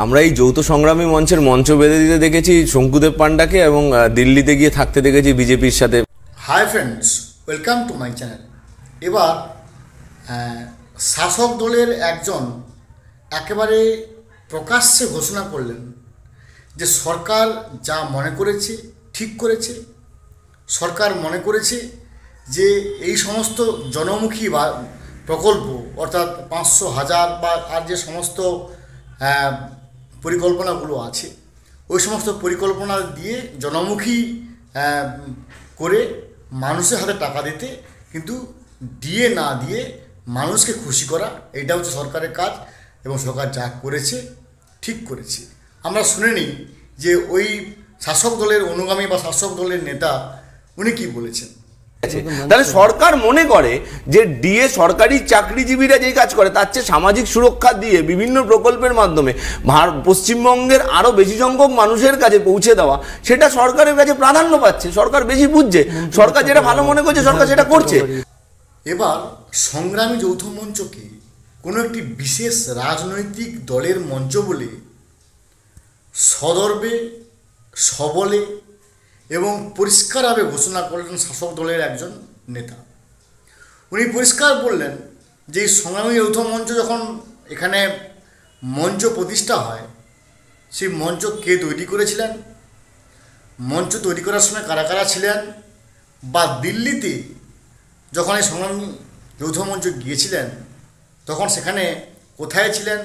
আমরা এই যৌথ সংগ্রামী মঞ্চের মঞ্চ বেঁধে দিতে দেখেছি শঙ্কুদেব পান্ডাকে এবং দিল্লিতে গিয়ে থাকতে দেখেছি বিজেপির সাথে। Hi friends, welcome to my channel. এবার শাসক দলের একজন একেবারে প্রকাশ্যে ঘোষণা করলেন যে সরকার যা মনে করেছে ঠিক করেছে। সরকার মনে করেছে যে এই সমস্ত জনমুখী বা প্রকল্প অর্থাৎ 500, 1000 বা আর যে সমস্ত পরিকল্পনাগুলো আছে ওই সমস্ত পরিকল্পনা দিয়ে জনমুখী করে মানুষের হাতে টাকা দিতে, কিন্তু দিয়ে না দিয়ে মানুষকে খুশি করা, এইটা হচ্ছে সরকারের কাজ এবং সরকার যা করেছে ঠিক করেছে। আমরা শুনে নিই যে ওই শাসক দলের অনুগামী বা শাসক দলের নেতা উনি কি বলেছেন। তাহলে সরকার মনে করে যে ডিএ সরকারি চাকরিজীবীরা যেই কাজ করে তার চেয়ে সামাজিক সুরক্ষা দিয়ে বিভিন্ন প্রকল্পের মাধ্যমে পশ্চিমবঙ্গের আরো বেশি সংখ্যক মানুষের কাছে পৌঁছে দেওয়া, সেটা সরকারের কাছে প্রাধান্য পাচ্ছে। সরকার বেশি বুঝছে, সরকার যেটা ভালো মনে করছে সরকার সেটা করছে। এবার সংগ্রামী যৌথ মঞ্চকে কোনো একটি বিশেষ রাজনৈতিক দলের মঞ্চ বলে সদর্বে সবলে এবং পরিষ্কারভাবে ঘোষণা করলেন শাসক দলের একজন নেতা। উনি পরিষ্কার বললেন যে এই সংগ্রামী যৌথ মঞ্চ যখন এখানে মঞ্চ প্রতিষ্ঠা হয়, সেই মঞ্চ কে তৈরি করেছিলেন, মঞ্চ তৈরি করার সময় কারা কারা ছিলেন, বা দিল্লিতে যখন এই সংগ্রামী যৌথ মঞ্চ গিয়েছিলেন তখন সেখানে কোথায় ছিলেন,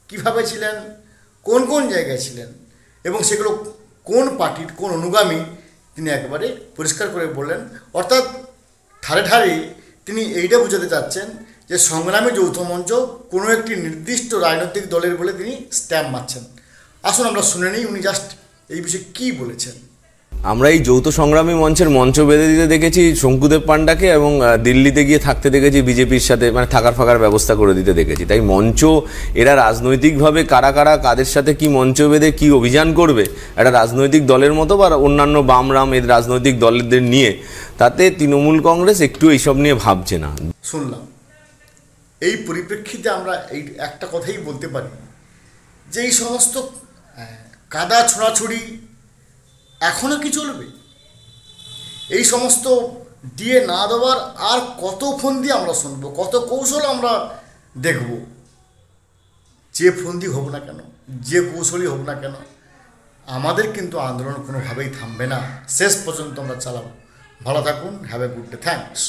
কিভাবে ছিলেন, কোন কোন জায়গায় ছিলেন এবং সেগুলো কোন পার্টির কোন অনুগামী তিনি একেবারে পরিষ্কার করে বললেন। অর্থাৎ ধারে ধারে তিনি এইটা বোঝাতে চাচ্ছেন যে সংগ্রামী যৌথ মঞ্চ কোনো একটি নির্দিষ্ট রাজনৈতিক দলের বলে তিনি স্ট্যাম্প মারছেন। আসুন আমরা শুনে নিই উনি জাস্ট এই বিষয়ে কী বলেছেন। আমরা এই যৌথ সংগ্রামী মঞ্চের মঞ্চ বেঁধে দিতে দেখেছি শঙ্কুদেব পান্ডাকে এবং দিল্লিতে গিয়ে থাকতে দেখেছি বিজেপির সাথে, মানে থাকার ফাঁকার ব্যবস্থা করে দিতে দেখেছি। তাই মঞ্চ এরা রাজনৈতিকভাবে কারা কারা কাদের সাথে কি মঞ্চ বেঁধে কি অভিযান করবে একটা রাজনৈতিক দলের মতো বা অন্যান্য বাম রাম এই রাজনৈতিক দলদের নিয়ে, তাতে তৃণমূল কংগ্রেস একটু এইসব নিয়ে ভাবছে না। শুনলাম এই পরিপ্রেক্ষিতে আমরা এই একটা কথাই বলতে পারি যে এই সমস্ত কাদা ছোড়াছুড়ি এখনও কি চলবে? এই সমস্ত দিয়ে না দেওয়ার আর কত ফন্দি আমরা শুনবো, কত কৌশল আমরা দেখব। যে ফন্দি হোক না কেন, যে কৌশলই হোক না কেন, আমাদের কিন্তু আন্দোলন কোনোভাবেই থামবে না, শেষ পর্যন্ত আমরা চালাবো। ভালো থাকুন, have a good day, thanks.